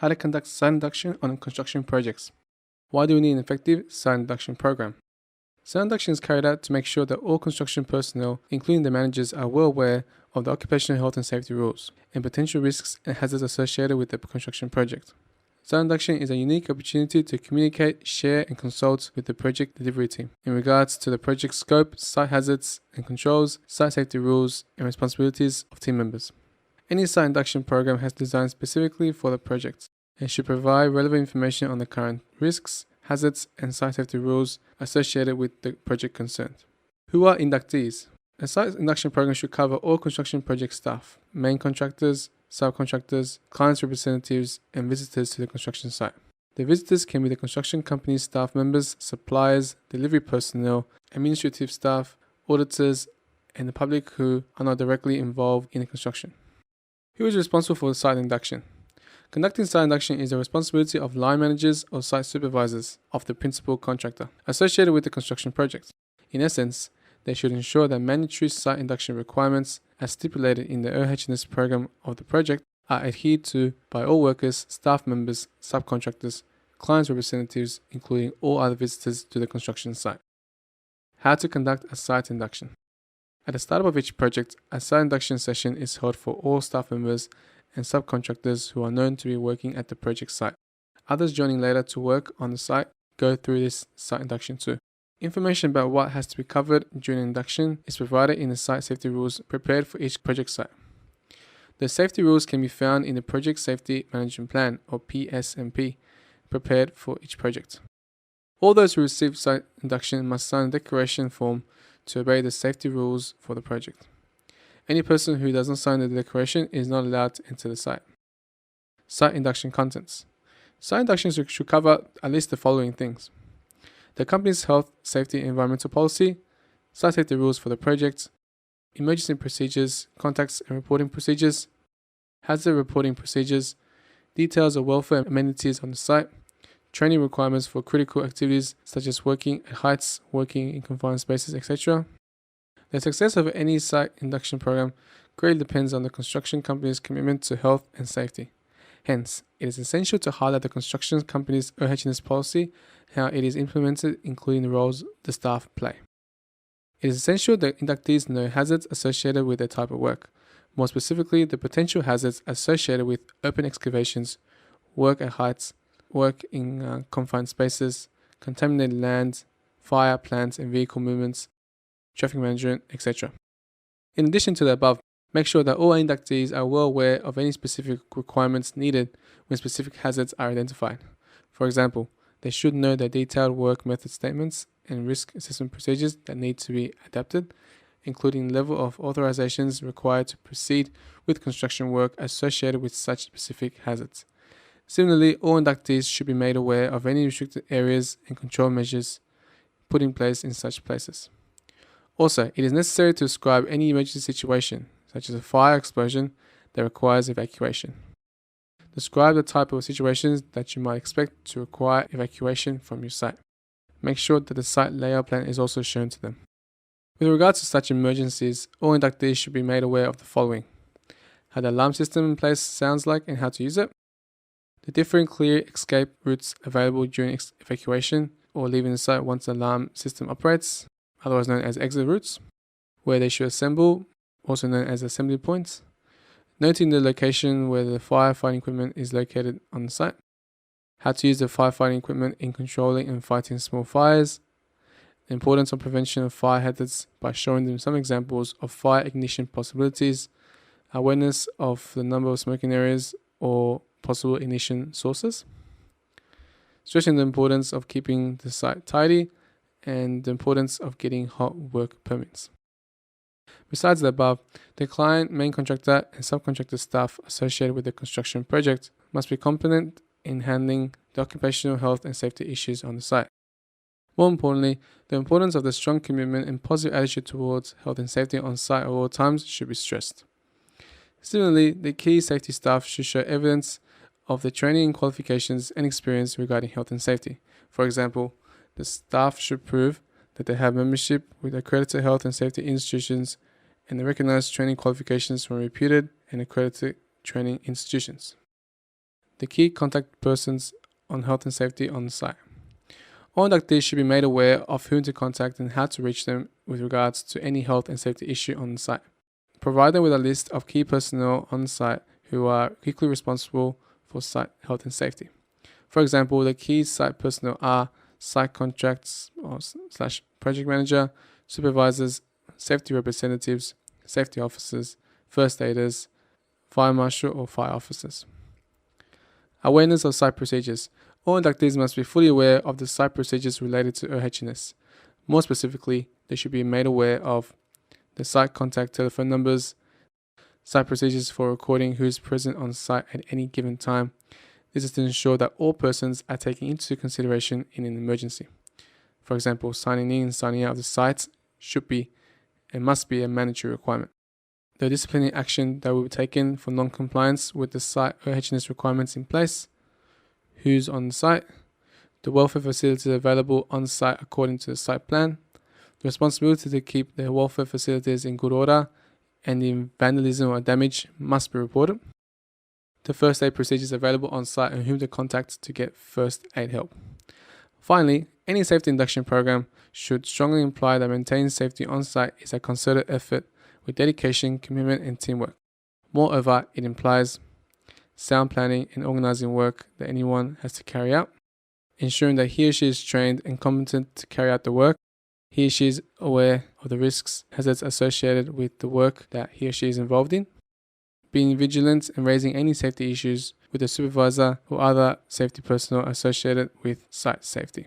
How to conduct site induction on construction projects. Why do we need an effective site induction program? Site induction is carried out to make sure that all construction personnel, including the managers, are well aware of the occupational health and safety rules and potential risks and hazards associated with the construction project. Site induction is a unique opportunity to communicate, share, and consult with the project delivery team in regards to the project scope, site hazards and controls, site safety rules, and responsibilities of team members. Any site induction program has designed specifically for the project and should provide relevant information on the current risks, hazards, and site safety rules associated with the project concerned. Who are inductees? A site induction program should cover all construction project staff, main contractors, subcontractors, clients' representatives, and visitors to the construction site. The visitors can be the construction company's staff members, suppliers, delivery personnel, administrative staff, auditors, and the public who are not directly involved in the construction. Who is responsible for site induction? Conducting site induction is the responsibility of line managers or site supervisors of the principal contractor associated with the construction project. In essence, they should ensure that mandatory site induction requirements as stipulated in the OH&S program of the project are adhered to by all workers, staff members, subcontractors, clients' representatives, including all other visitors to the construction site. How to conduct a site induction. At the start of each project, a site induction session is held for all staff members and subcontractors who are known to be working at the project site. Others joining later to work on the site go through this site induction too. Information about what has to be covered during induction is provided in the site safety rules prepared for each project site. The safety rules can be found in the Project Safety Management Plan or PSMP prepared for each project. All those who receive site induction must sign a declaration form to obey the safety rules for the project. Any person who does not sign the declaration is not allowed to enter the site. Site induction contents. Site inductions should cover at least the following things: the company's health, safety, and environmental policy, site safety rules for the project, emergency procedures, contacts and reporting procedures, hazard reporting procedures, details of welfare amenities on the site, training requirements for critical activities such as working at heights, working in confined spaces, etc. The success of any site induction program greatly depends on the construction company's commitment to health and safety. Hence, it is essential to highlight the construction company's OH&S policy, how it is implemented, including the roles the staff play. It is essential that inductees know hazards associated with their type of work, more specifically the potential hazards associated with open excavations, work at heights, work in confined spaces, contaminated land, fire, plants and vehicle movements, traffic management, etc. In addition to the above, make sure that all inductees are well aware of any specific requirements needed when specific hazards are identified. For example, they should know the detailed work method statements and risk assessment procedures that need to be adapted, including level of authorizations required to proceed with construction work associated with such specific hazards. Similarly, all inductees should be made aware of any restricted areas and control measures put in place in such places. Also, it is necessary to describe any emergency situation, such as a fire explosion, that requires evacuation. Describe the type of situations that you might expect to require evacuation from your site. Make sure that the site layout plan is also shown to them. With regards to such emergencies, all inductees should be made aware of the following: how the alarm system in place sounds like and how to use it, the different clear escape routes available during evacuation or leaving the site once the alarm system operates, otherwise known as exit routes, where they should assemble, also known as assembly points, noting the location where the firefighting equipment is located on the site, how to use the firefighting equipment in controlling and fighting small fires, the importance of prevention of fire hazards by showing them some examples of fire ignition possibilities, awareness of the number of smoking areas or possible ignition sources, stressing the importance of keeping the site tidy and the importance of getting hot work permits. Besides the above, the client, main contractor, and subcontractor staff associated with the construction project must be competent in handling the occupational health and safety issues on the site. More importantly, the importance of the strong commitment and positive attitude towards health and safety on site at all times should be stressed. Similarly, the key safety staff should show evidence of the training, qualifications, and experience regarding health and safety. For example, the staff should prove that they have membership with accredited health and safety institutions and the recognized training qualifications from reputed and accredited training institutions. the key contact persons on health and safety on site. All inductees should be made aware of whom to contact and how to reach them with regards to any health and safety issue on site. Provide them with a list of key personnel on site who are quickly responsible for site health and safety. For example, the key site personnel are site contracts / project manager, supervisors, safety representatives, safety officers, first aiders, fire marshal or fire officers. Awareness of site procedures. All inductees must be fully aware of the site procedures related to OHS. More specifically, they should be made aware of the site contact telephone numbers, site procedures for recording who's present on site at any given time. This is to ensure that all persons are taken into consideration in an emergency. For example, signing in and signing out of the sites should be and must be a mandatory requirement. The disciplinary action that will be taken for non-compliance with the site OHS requirements in place, who's on site, the welfare facilities available on site according to the site plan, the responsibility to keep the welfare facilities in good order, and the vandalism or damage must be reported. The first aid procedures available on site and whom to contact to get first aid help. Finally, any safety induction program should strongly imply that maintaining safety on site is a concerted effort with dedication, commitment, and teamwork. Moreover, it implies sound planning and organizing work that anyone has to carry out, ensuring that he or she is trained and competent to carry out the work. He or she is aware of the risks, hazards associated with the work that he or she is involved in, being vigilant and raising any safety issues with the supervisor or other safety personnel associated with site safety.